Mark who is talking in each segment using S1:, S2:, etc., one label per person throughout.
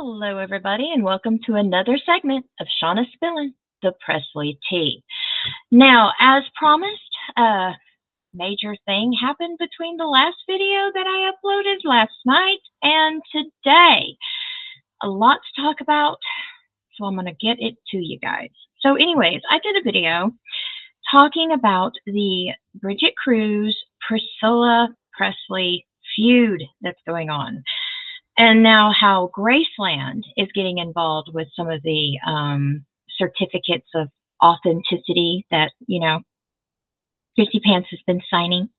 S1: Hello, everybody, and welcome to another segment of Shauna Spillin' the Presley Tea. Now, as promised, a major thing happened between the last video that I uploaded last night and today. A lot to talk about, so I'm going to get it to you guys. So anyways, I did a video talking about the Bridgette Kruse, Priscilla Presley feud that's going on. And now how Graceland is getting involved with some of the certificates of authenticity that, Chrissy Pants has been signing.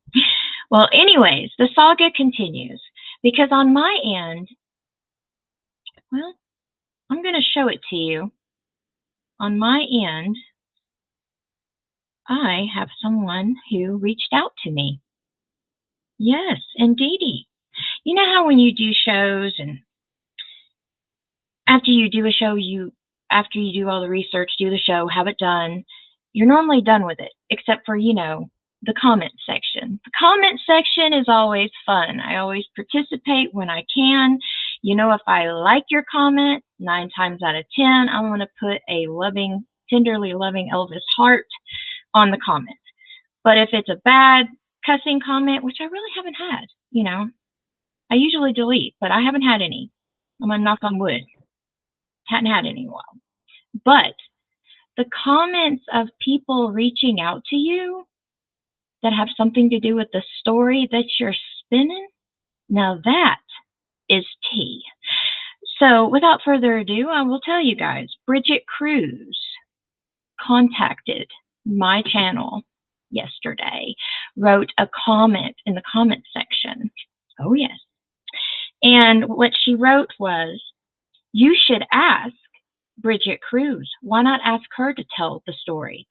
S1: Well, anyways, the saga continues because on my end, well, I'm going to show it to you. On my end, I have someone who reached out to me. Yes, indeedy. You know how when you do shows and after you do a show, after you do all the research, do the show, have it done, you're normally done with it, except for, the comment section. The comment section is always fun. I always participate when I can. If I like your comment, 9 times out of 10, I'm going to put a loving, tenderly loving Elvis heart on the comment. But if it's a bad cussing comment, which I really haven't had, I usually delete, but I haven't had any. I'm going to knock on wood. Hadn't had any while. But the comments of people reaching out to you that have something to do with the story that you're spinning, now that is tea. So without further ado, I will tell you guys, Bridgette Kruse contacted my channel yesterday, wrote a comment in the comment section. Oh, yes. And what she wrote was, you should ask Bridgette Kruse. Why not ask her to tell the story?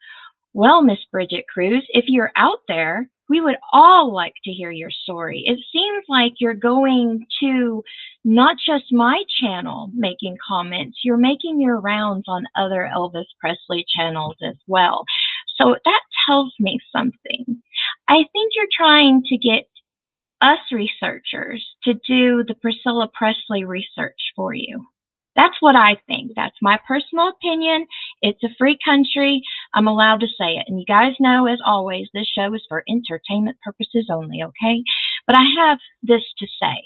S1: Well, Miss Bridgette Kruse, if you're out there, we would all like to hear your story. It seems like you're going to not just my channel making comments, you're making your rounds on other Elvis Presley channels as well. So that tells me something. I think you're trying to get us researchers to do the Priscilla Presley research for you. That's what I think. That's my personal opinion. It's a free country. I'm allowed to say it. And you guys know, as always, this show is for entertainment purposes only, okay? But I have this to say.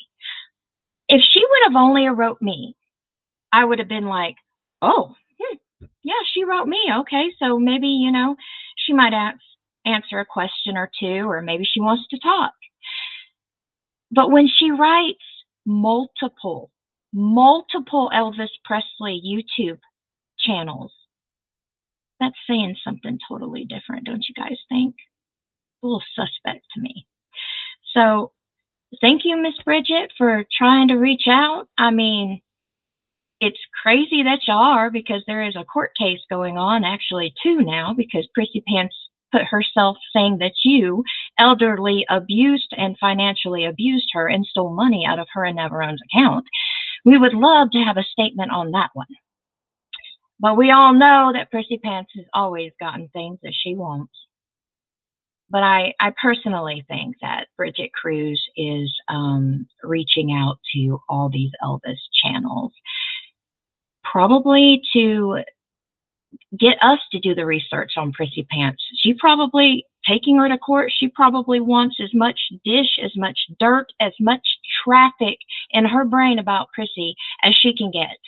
S1: If she would have only wrote me, I would have been like, oh, yeah, she wrote me. Okay, so maybe, she might answer a question or two, or maybe she wants to talk. But when she writes multiple Elvis Presley YouTube channels, that's saying something totally different, don't you guys think? A little suspect to me. So thank you, Miss Bridgette, for trying to reach out. I mean, it's crazy that you are, because there is a court case going on, actually 2 now, because Chrissy Pants put herself saying that you elderly abused and financially abused her and stole money out of her and Neveron's account. We would love to have a statement on that one. But we all know that Chrissy Pants has always gotten things that she wants. But I personally think that Bridgette Kruse is reaching out to all these Elvis channels, probably to get us to do the research on Prissy Pants. She probably, taking her to court, she probably wants as much dish, as much dirt, as much traffic in her brain about Prissy as she can get.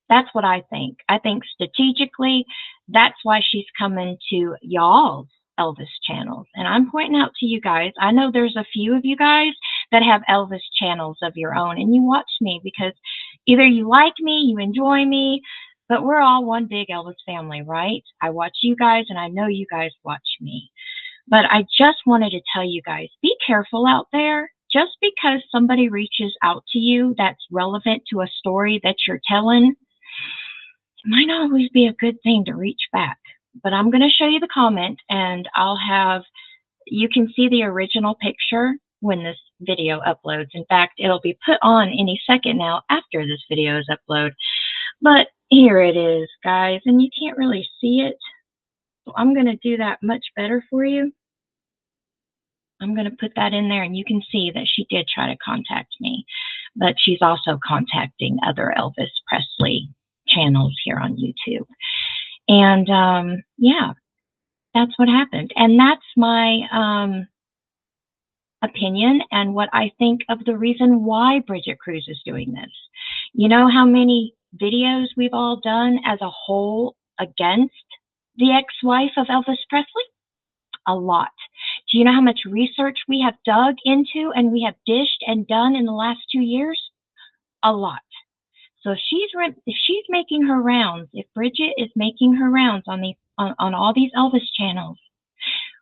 S1: That's what I think. I think strategically, that's why she's coming to y'all's Elvis channels. And I'm pointing out to you guys, I know there's a few of you guys that have Elvis channels of your own, and you watch me because either you like me, you enjoy me, but we're all one big Elvis family, right? I watch you guys, and I know you guys watch me. But I just wanted to tell you guys, be careful out there. Just because somebody reaches out to you that's relevant to a story that you're telling, it might not always be a good thing to reach back. But I'm going to show you the comment, and you can see the original picture when this video uploads. In fact, it'll be put on any second now after this video is uploaded. But here it is, guys, and you can't really see it. So I'm going to do that much better for you. I'm going to put that in there, and you can see that she did try to contact me. but she's also contacting other Elvis Presley channels here on YouTube. And yeah, that's what happened. And that's my opinion and what I think of the reason why Bridget Cruz is doing this. You know how many videos we've all done as a whole against the ex-wife of Elvis Presley? A lot. Do you know how much research we have dug into and we have dished and done in the last 2 years? A lot. So if she's making her rounds, if Bridget is making her rounds on all these Elvis channels,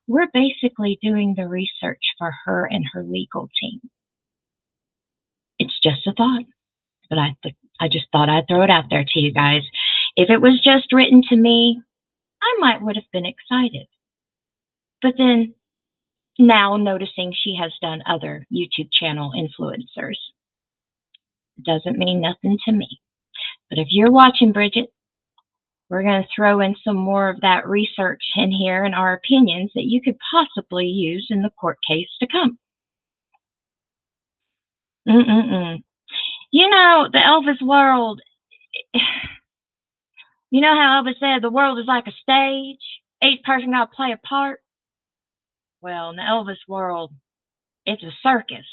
S1: we're basically doing the research for her and her legal team. It's just a thought, but I just thought I'd throw it out there to you guys. If it was just written to me, I would have been excited. But then now noticing she has done other YouTube channel influencers, it doesn't mean nothing to me. But if you're watching, Bridget, we're going to throw in some more of that research in here and our opinions that you could possibly use in the court case to come. You know, the Elvis world, you know how Elvis said the world is like a stage? Each person got to play a part. Well, in the Elvis world, it's a circus.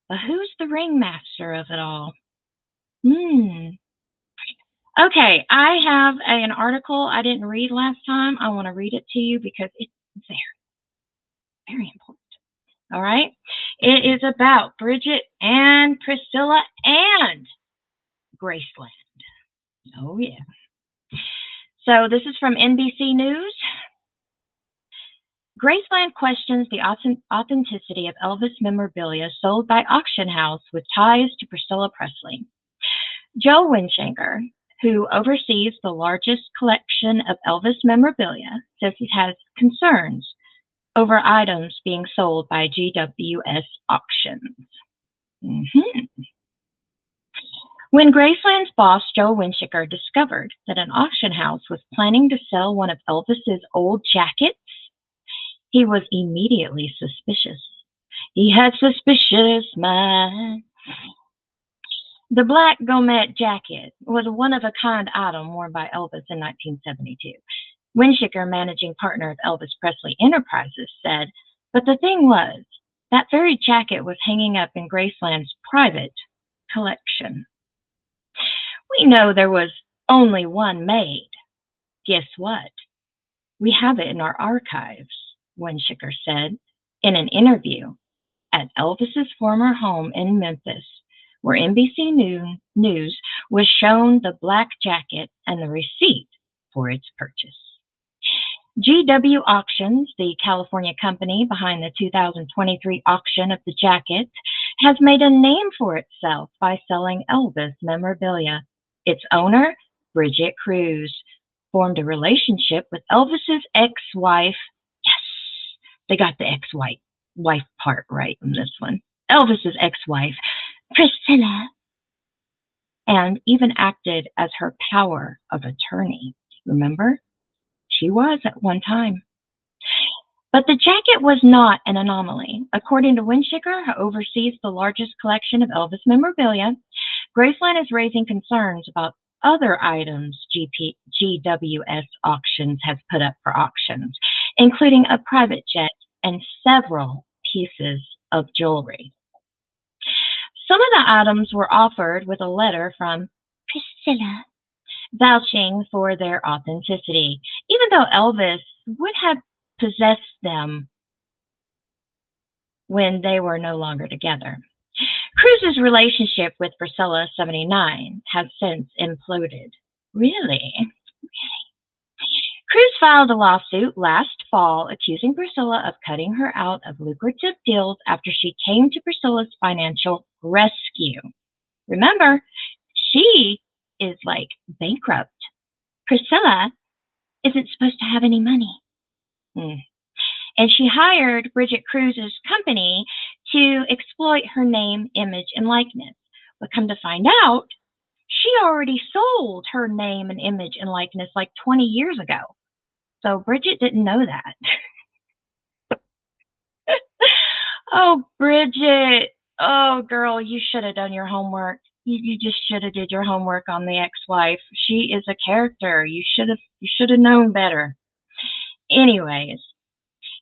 S1: But who's the ringmaster of it all? Okay, I have an article I didn't read last time. I want to read it to you because it's very, very important. All right? It is about Bridget and Priscilla and Graceland. Oh, yeah. So this is from NBC News. Graceland questions the authenticity of Elvis memorabilia sold by auction house with ties to Priscilla Presley. Joe Winshaker, who oversees the largest collection of Elvis memorabilia, says he has concerns over items being sold by GWS auctions. When Graceland's boss, Joe Winshaker, discovered that an auction house was planning to sell one of Elvis's old jackets, he was immediately suspicious. He had suspicious minds. The black Gomet jacket was a one-of-a-kind item worn by Elvis in 1972. Winshaker, managing partner of Elvis Presley Enterprises, said, but the thing was, that very jacket was hanging up in Graceland's private collection. We know there was only one made. Guess what? We have it in our archives, Winshaker said in an interview at Elvis's former home in Memphis, where NBC News was shown the black jacket and the receipt for its purchase. GW Auctions, the California company behind the 2023 auction of the jacket, has made a name for itself by selling Elvis memorabilia. Its owner, Bridgette Kruse, formed a relationship with Elvis's ex-wife. Yes, they got the ex-wife part right in this one. Elvis's ex-wife, Priscilla, and even acted as her power of attorney. Remember? She was at one time. But the jacket was not an anomaly. According to Winshaker, who oversees the largest collection of Elvis memorabilia, Graceland is raising concerns about other items GWS Auctions has put up for auctions, including a private jet and several pieces of jewelry. Some of the items were offered with a letter from Priscilla vouching for their authenticity, even though Elvis would have possessed them when they were no longer together. Cruse's relationship with Priscilla, 79, has since imploded. Really? Cruz filed a lawsuit last fall accusing Priscilla of cutting her out of lucrative deals after she came to Priscilla's financial rescue. Remember, she is like bankrupt. Priscilla isn't supposed to have any money. And she hired Bridgette Kruse's company to exploit her name, image, and likeness. But come to find out, she already sold her name and image and likeness like 20 years ago. So Bridget didn't know that. Oh, Bridget. Oh, girl, you should have done your homework. You just should have did your homework on the ex-wife. She is a character. You should have known better. Anyways,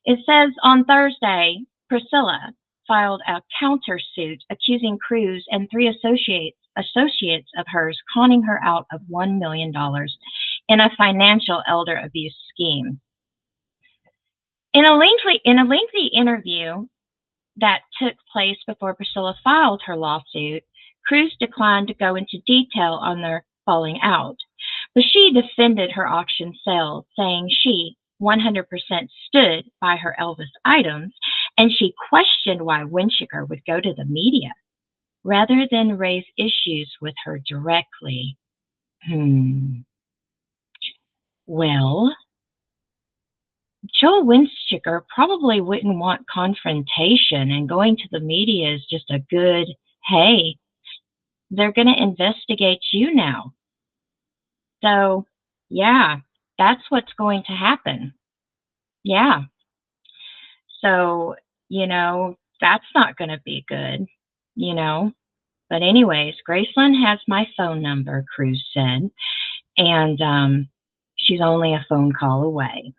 S1: it says on Thursday, Priscilla filed a countersuit accusing Cruz and three associates of hers conning her out of $1 million in a financial elder abuse scheme. In a lengthy interview that took place before Priscilla filed her lawsuit, Cruz declined to go into detail on their falling out, but she defended her auction sale, saying she 100% stood by her Elvis items, and she questioned why Winchiker would go to the media rather than raise issues with her directly. Well, Joe Winchiker probably wouldn't want confrontation, and going to the media is just a good, hey, they're going to investigate you now. So, yeah, that's what's going to happen. Yeah. So, that's not going to be good, you know. But anyways, Graceland has my phone number, Cruz said, and she's only a phone call away.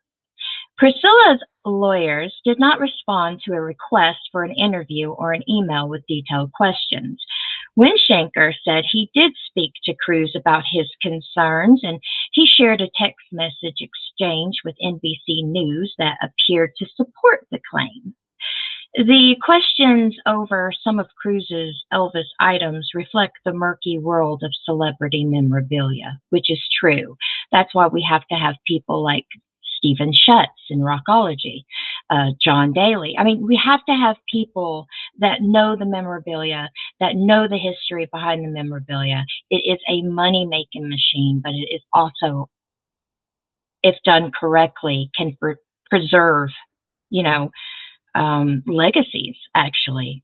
S1: Priscilla's lawyers did not respond to a request for an interview or an email with detailed questions. Winshanker said he did speak to Cruz about his concerns, and he shared a text message exchange with NBC News that appeared to support the claim. The questions over some of Cruz's Elvis items reflect the murky world of celebrity memorabilia, which is true. That's why we have to have people like Stephen Schutz in Rockology, John Daly. I mean, we have to have people that know the memorabilia, that know the history behind the memorabilia. It is a money-making machine, but it is also, if done correctly, can preserve, legacies, actually.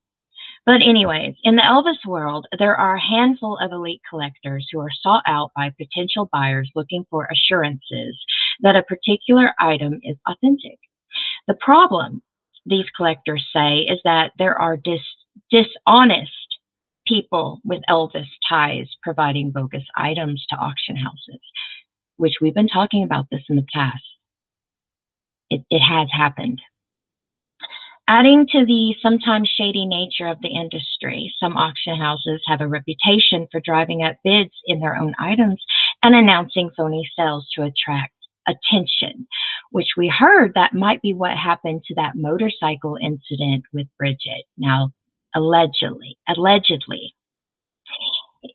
S1: But anyways, in the Elvis world, there are a handful of elite collectors who are sought out by potential buyers looking for assurances that a particular item is authentic. The problem, these collectors say, is that there are dishonest people with Elvis ties providing bogus items to auction houses, which we've been talking about this in the past. It has happened. Adding to the sometimes shady nature of the industry, some auction houses have a reputation for driving up bids in their own items and announcing phony sales to attract attention, which we heard that might be what happened to that motorcycle incident with Bridget. Now, allegedly.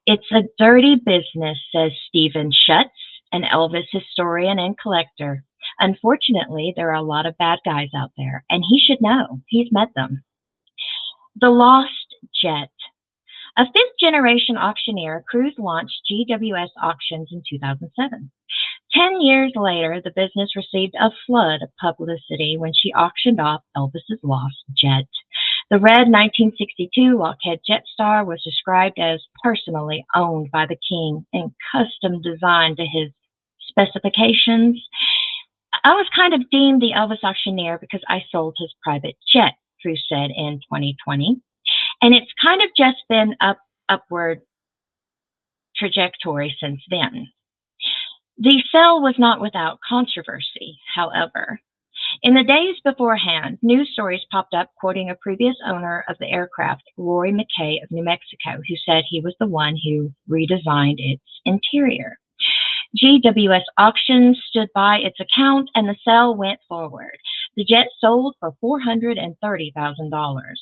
S1: It's a dirty business, says Stephen Schutz, an Elvis historian and collector. Unfortunately, there are a lot of bad guys out there, and he should know. He's met them. The Lost Jet. A fifth-generation auctioneer, Cruz launched GWS Auctions in 2007. 10 years later, the business received a flood of publicity when she auctioned off Elvis's lost jet. The red 1962 Lockheed Jetstar was described as personally owned by the king and custom designed to his specifications. I was kind of deemed the Elvis auctioneer because I sold his private jet, Cruz said in 2020. And it's kind of just been upward trajectory since then. The sale was not without controversy, however. In the days beforehand, news stories popped up quoting a previous owner of the aircraft, Roy McKay of New Mexico, who said he was the one who redesigned its interior. GWS Auctions stood by its account and the sale went forward. The jet sold for $430,000.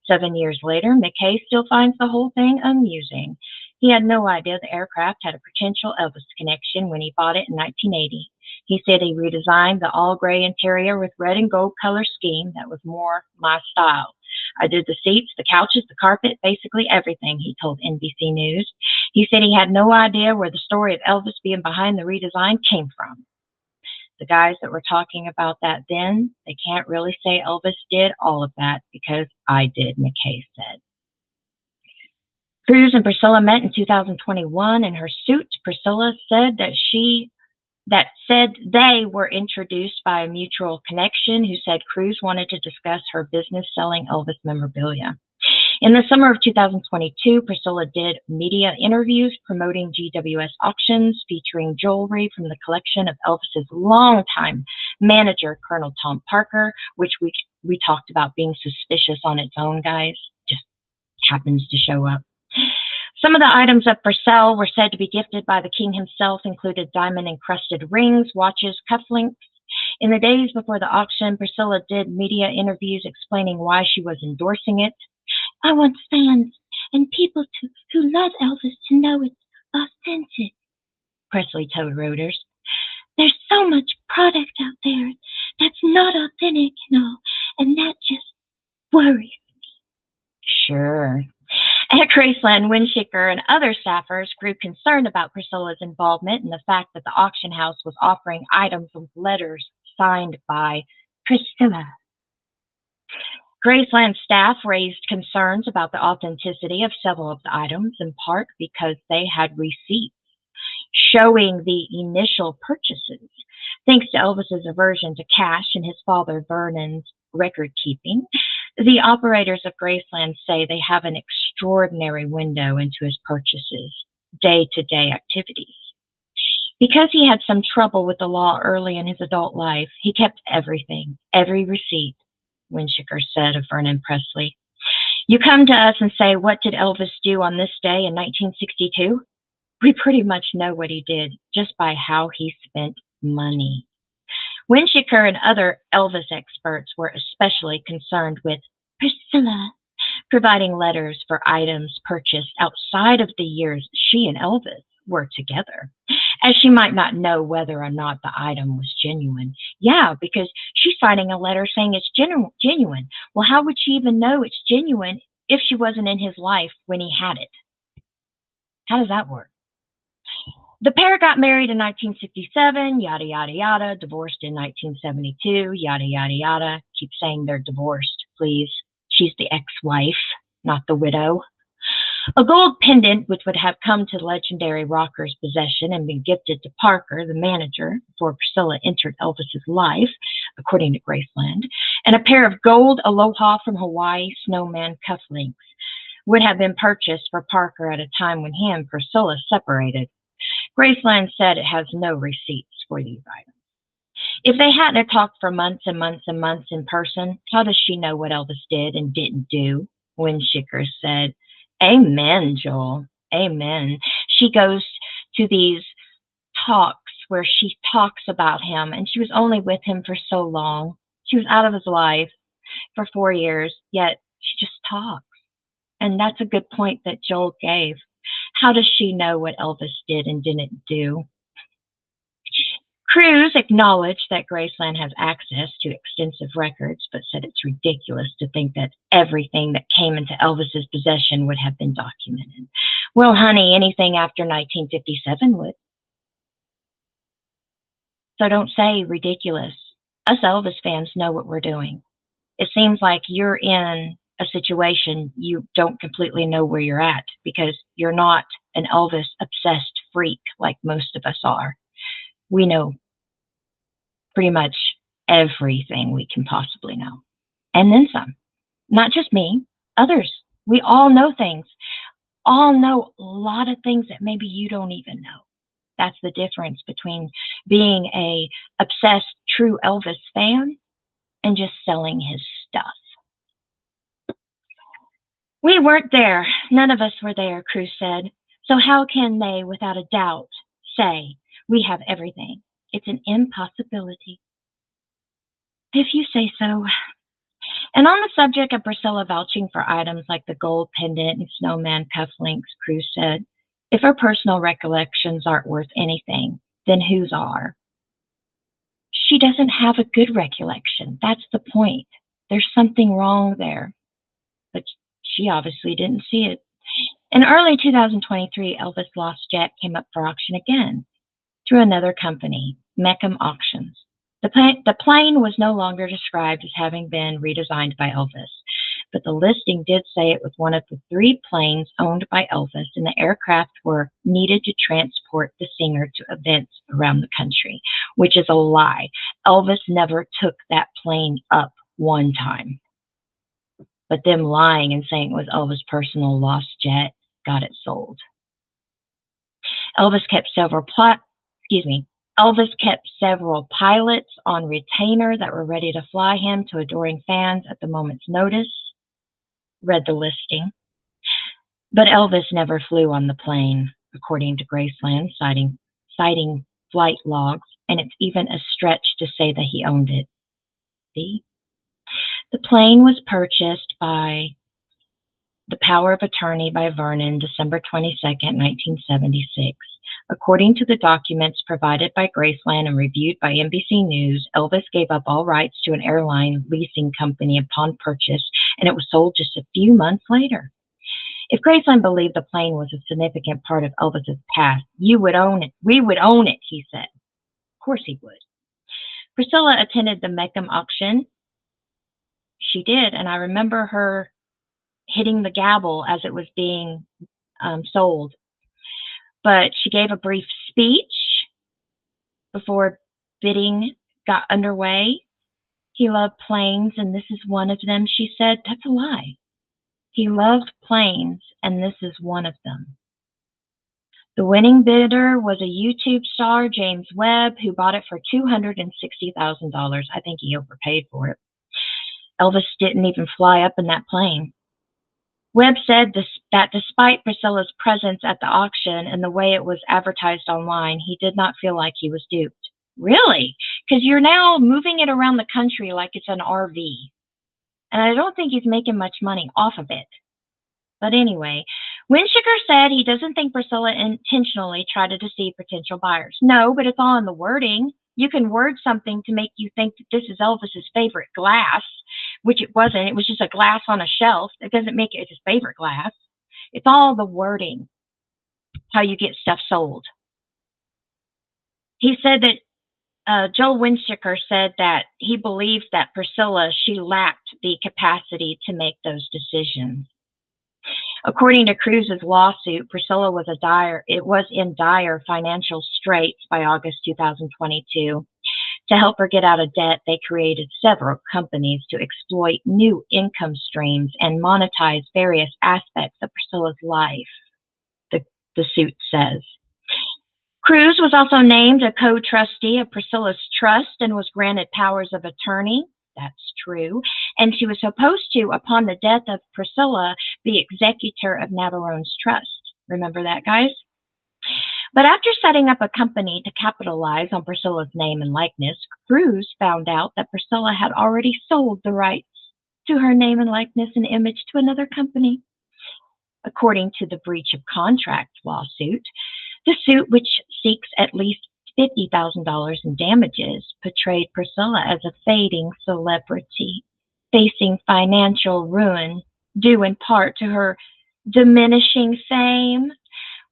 S1: 7 years later, McKay still finds the whole thing amusing. He had no idea the aircraft had a potential Elvis connection when he bought it in 1980. He said he redesigned the all-gray interior with red and gold color scheme that was more my style. I did the seats, the couches, the carpet, basically everything, he told NBC News. He said he had no idea where the story of Elvis being behind the redesign came from. The guys that were talking about that then, they can't really say Elvis did all of that because I did, McKay said. Cruz and Priscilla met in 2021. In her suit, Priscilla said that they were introduced by a mutual connection who said Cruz wanted to discuss her business selling Elvis memorabilia. In the summer of 2022, Priscilla did media interviews promoting GWS auctions featuring jewelry from the collection of Elvis's longtime manager, Colonel Tom Parker, which we talked about being suspicious on its own, guys. Just happens to show up. Some of the items up for sale were said to be gifted by the king himself, included diamond-encrusted rings, watches, cufflinks. In the days before the auction, Priscilla did media interviews explaining why she was endorsing it. I want fans and people who love Elvis to know it's authentic, Presley told Reuters. There's so much product out there that's not authentic and all, and that just worries me. Sure. At Graceland, Winshiker and other staffers grew concerned about Priscilla's involvement and the fact that the auction house was offering items with letters signed by Priscilla. Graceland staff raised concerns about the authenticity of several of the items, in part because they had receipts showing the initial purchases. Thanks to Elvis's aversion to cash and his father Vernon's record keeping, the operators of Graceland say they have an extraordinary window into his purchases, day-to-day activities. Because he had some trouble with the law early in his adult life, he kept everything, every receipt, Winshiker said of Vernon Presley. You come to us and say, what did Elvis do on this day in 1962? We pretty much know what he did just by how he spent money. Winshiker and other Elvis experts were especially concerned with Priscilla providing letters for items purchased outside of the years she and Elvis were together, as she might not know whether or not the item was genuine. Yeah, because she's signing a letter saying it's genuine. Well, how would she even know it's genuine if she wasn't in his life when he had it? How does that work? The pair got married in 1967, yada, yada, yada, divorced in 1972, yada, yada, yada. Keep saying they're divorced, please. She's the ex-wife, not the widow. A gold pendant, which would have come to the legendary rocker's possession and been gifted to Parker, the manager, before Priscilla entered Elvis's life, according to Graceland, and a pair of gold Aloha from Hawaii snowman cufflinks would have been purchased for Parker at a time when he and Priscilla separated. Graceland said it has no receipts for these items. If they hadn't talked for months and months and months in person, how does she know what Elvis did and didn't do? Winshiker said, Amen, Joel. Amen. She goes to these talks where she talks about him, and she was only with him for so long. She was out of his life for 4 years, yet she just talks. And that's a good point that Joel gave. How does she know what Elvis did and didn't do? Cruz acknowledged that Graceland has access to extensive records, but said it's ridiculous to think that everything that came into Elvis's possession would have been documented. Well, honey, anything after 1957 would. So don't say ridiculous. Us Elvis fans know what we're doing. It seems like you're in a situation you don't completely know where you're at because you're not an Elvis obsessed freak like most of us are. We know pretty much everything we can possibly know. And then some. Not just me, others. We all know things. All know a lot of things that maybe you don't even know. That's the difference between being a obsessed true Elvis fan and just selling his stuff. We weren't there. None of us were there, Cruz said. So how can they, without a doubt, say we have everything? It's an impossibility. If you say so. And on the subject of Priscilla vouching for items like the gold pendant and snowman cufflinks, Cruz said, if her personal recollections aren't worth anything, then whose are? She doesn't have a good recollection. That's the point. There's something wrong there. But she obviously didn't see it. In early 2023, Elvis' Lost Jet came up for auction again through another company, Meckham Auctions. The plane was no longer described as having been redesigned by Elvis, but the listing did say it was one of the 3 planes owned by Elvis, and the aircraft were needed to transport the singer to events around the country, which is a lie. Elvis never took that plane up one time. but them lying and saying it was Elvis' personal lost jet got it sold. Elvis kept several Elvis kept several pilots on retainer that were ready to fly him to adoring fans at the moment's notice. Read the listing. But Elvis never flew on the plane, according to Graceland, citing flight logs, and it's even a stretch to say that he owned it. See? The plane was purchased by the power of attorney by Vernon, December 22nd, 1976. According to the documents provided by Graceland and reviewed by NBC News, Elvis gave up all rights to an airline leasing company upon purchase, and it was sold just a few months later. If Graceland believed the plane was a significant part of Elvis's past, you would own it. We would own it, he said. Of course he would. Priscilla attended the Meckham auction. She did, and I remember her hitting the gavel as it was being sold. But she gave a brief speech before bidding got underway. He loved planes, and this is one of them, she said. That's a lie. He loved planes, and this is one of them. The winning bidder was a YouTube star, James Webb, who bought it for $260,000. I think he overpaid for it. Elvis didn't even fly up in that plane. Webb said that despite Priscilla's presence at the auction and the way it was advertised online, he did not feel like he was duped. Really? Because you're now moving it around the country like it's an RV. And I don't think he's making much money off of it. But anyway, Winshiker said he doesn't think Priscilla intentionally tried to deceive potential buyers. No, but it's all in the wording. You can word something to make you think that this is Elvis's favorite glass, which it wasn't. It was just a glass on a shelf. It doesn't make it his favorite glass. It's all the wording, how you get stuff sold. He said that Joel Winshiker said that he believes that Priscilla, she lacked the capacity to make those decisions. According to Cruse's lawsuit, Priscilla was in dire financial straits by August 2022. To help her get out of debt, they created several companies to exploit new income streams and monetize various aspects of Priscilla's life, the suit says. Cruz was also named a co-trustee of Priscilla's trust and was granted powers of attorney. That's true. And she was supposed to, upon the death of Priscilla, be executor of Navarrone's trust. Remember that, guys? But after setting up a company to capitalize on Priscilla's name and likeness, Cruz found out that Priscilla had already sold the rights to her name and likeness and image to another company. According to the breach of contract lawsuit, the suit, which seeks at least $50,000 in damages, portrayed Priscilla as a fading celebrity, facing financial ruin due in part to her diminishing fame.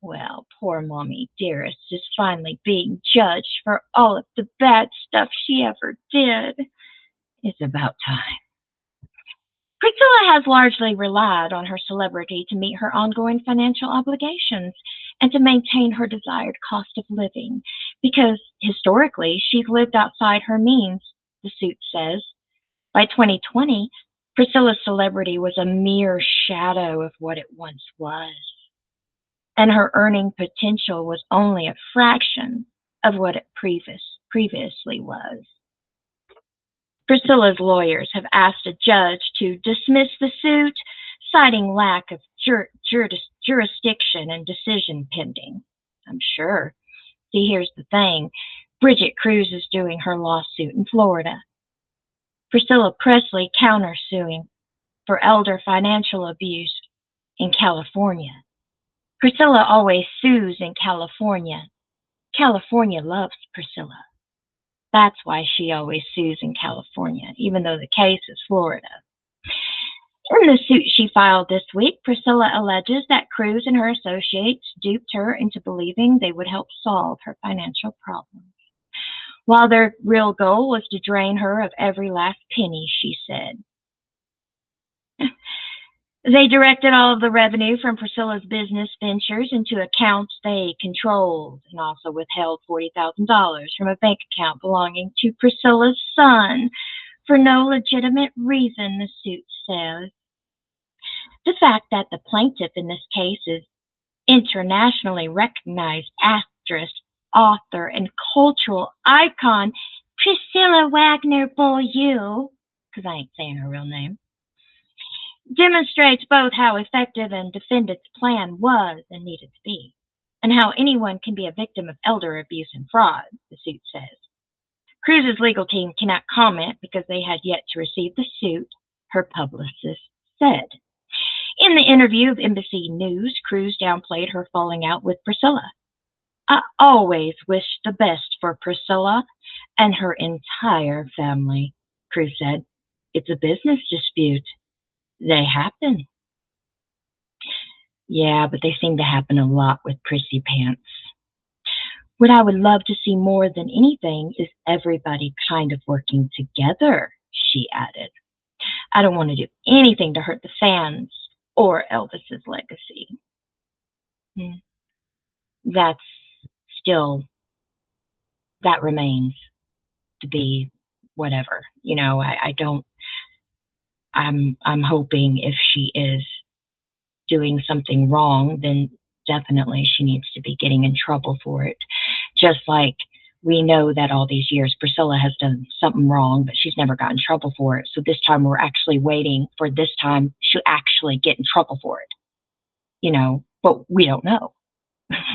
S1: Well, poor Mommy Dearest is finally being judged for all of the bad stuff she ever did. It's about time. Priscilla has largely relied on her celebrity to meet her ongoing financial obligations and to maintain her desired cost of living, because historically she's lived outside her means, the suit says. By 2020, Priscilla's celebrity was a mere shadow of what it once was, and her earning potential was only a fraction of what it previously was. Priscilla's lawyers have asked a judge to dismiss the suit, citing lack of jurisdiction and decision pending. I'm sure. See, here's the thing. Bridgette Kruse is doing her lawsuit in Florida. Priscilla Presley countersuing for elder financial abuse in California. Priscilla always sues in California. California loves Priscilla. That's why she always sues in California, even though the case is Florida. In the suit she filed this week, Priscilla alleges that Cruz and her associates duped her into believing they would help solve her financial problems, while their real goal was to drain her of every last penny, she said. They directed all of the revenue from Priscilla's business ventures into accounts they controlled, and also withheld $40,000 from a bank account belonging to Priscilla's son for no legitimate reason, the suit says. The fact that the plaintiff in this case is internationally recognized actress, author, and cultural icon Priscilla Wagner Beaulieu, because I ain't saying her real name, demonstrates both how effective and defendant's plan was and needed to be, and how anyone can be a victim of elder abuse and fraud, the suit says. Cruse's legal team cannot comment because they had yet to receive the suit, her publicist said. In the interview of Embassy News, Cruz downplayed her falling out with Priscilla. I always wish the best for Priscilla and her entire family, Cruz said. It's a business dispute. They happen. Yeah, but they seem to happen a lot with Prissy Pants. What I would love to see more than anything is everybody kind of working together, she added. I don't want to do anything to hurt the fans or Elvis's legacy. That's still, that remains to be whatever. You know, I'm hoping if she is doing something wrong, then definitely she needs to be getting in trouble for it. Just like we know that all these years Priscilla has done something wrong, but she's never gotten in trouble for it. So this time we're actually waiting for this time she'll actually get in trouble for it. You know, but we don't know.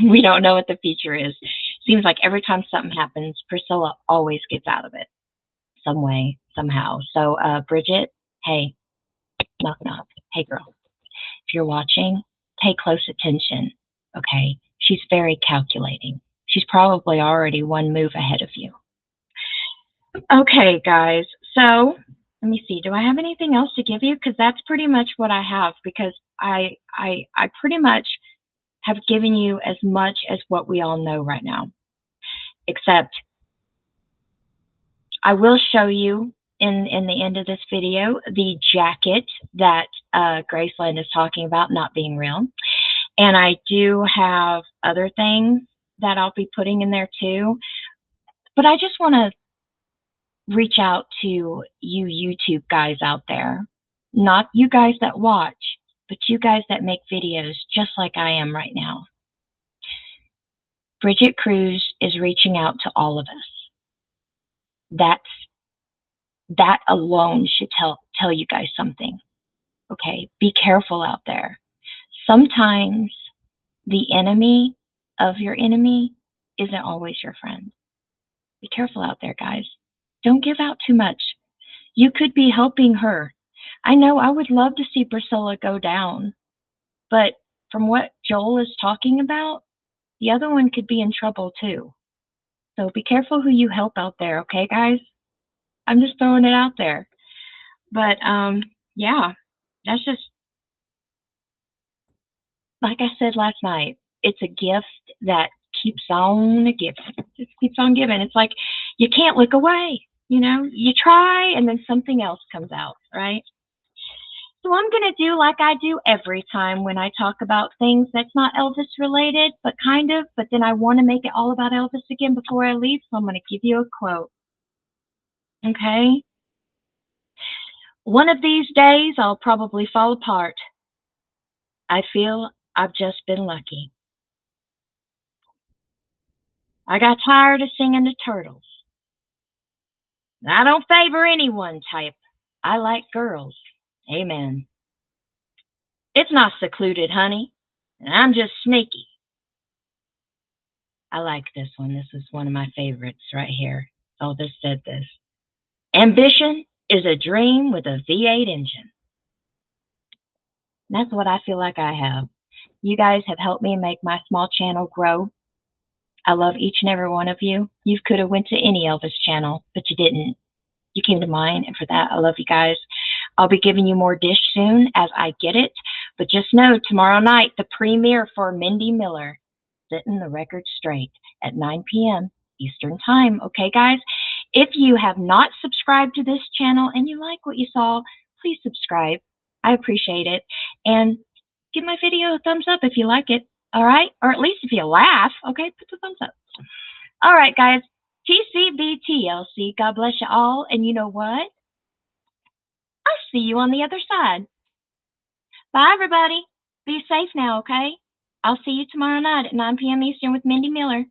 S1: We don't know what the future is. Seems like every time something happens, Priscilla always gets out of it some way, somehow. So, Bridget, hey, knock, knock. Hey, girl, if you're watching, pay close attention, okay? She's very calculating. She's probably already one move ahead of you. Okay, guys, so let me see. Do I have anything else to give you? Because that's pretty much what I have, because I pretty much have given you as much as what we all know right now. Except I will show you in the end of this video the jacket that Graceland is talking about not being real. And I do have other things that I'll be putting in there too. But I just want to reach out to you YouTube guys out there. Not you guys that watch, but you guys that make videos just like I am right now. Bridget Cruz is reaching out to all of us. That alone should tell you guys something. Okay, be careful out there. Sometimes the enemy of your enemy isn't always your friend. Be careful out there, guys. Don't give out too much. You could be helping her. I know I would love to see Priscilla go down, but from what Joel is talking about, the other one could be in trouble too. So be careful who you help out there, okay, guys? I'm just throwing it out there. But yeah, that's just, like I said last night, it's a gift that keeps on giving. Just keeps on giving. It's like you can't look away. You know, you try and then something else comes out, right? So I'm going to do like I do every time when I talk about things that's not Elvis related, but kind of, but then I want to make it all about Elvis again before I leave. So I'm going to give you a quote. Okay? One of these days, I'll probably fall apart. I feel I've just been lucky. I got tired of singing the Turtles. I don't favor any one type. I like girls. Amen. It's not secluded, honey. And I'm just sneaky. I like this one. This is one of my favorites right here. Elvis said this. Ambition is a dream with a V8 engine. That's what I feel like I have. You guys have helped me make my small channel grow. I love each and every one of you. You could have went to any Elvis channel, but you didn't. You came to mine, and for that, I love you guys. I'll be giving you more dish soon as I get it, but just know tomorrow night, the premiere for Mindy Miller, Setting the Record Straight at 9 p.m. Eastern Time. Okay, guys? If you have not subscribed to this channel and you like what you saw, please subscribe. I appreciate it. And give my video a thumbs up if you like it. All right? Or at least if you laugh. Okay? Put the thumbs up. All right, guys. TCBTLC. God bless you all. And you know what? I'll see you on the other side. Bye, everybody. Be safe now, okay? I'll see you tomorrow night at 9 p.m. Eastern with Mindy Miller.